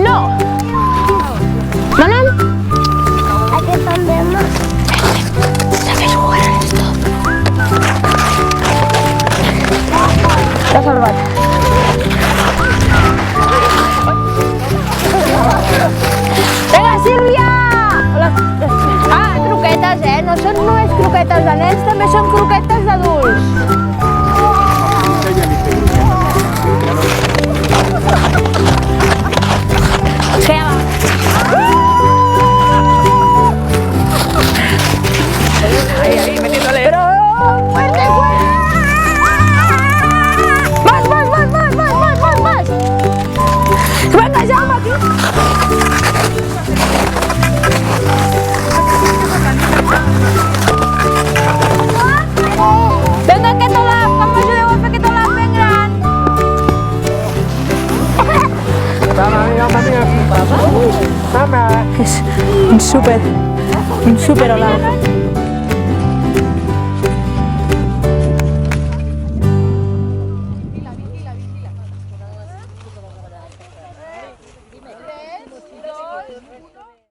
No. ¿Manon? Aquí también. ¿Sabes jugar a esto? T'ha salvat. Vinga, Sílvia! Hola. Ah, croquetes, no són només croquetes de nens, també són croquetes d'adults. Que ja va. Ahí, metiéndole. Pero fuerte, fuerte. Más. Venga, Jaume, aquí. Vinga, aquest olaf, que m'ajudeu a fer aquest olaf ben gran. És un super olaf.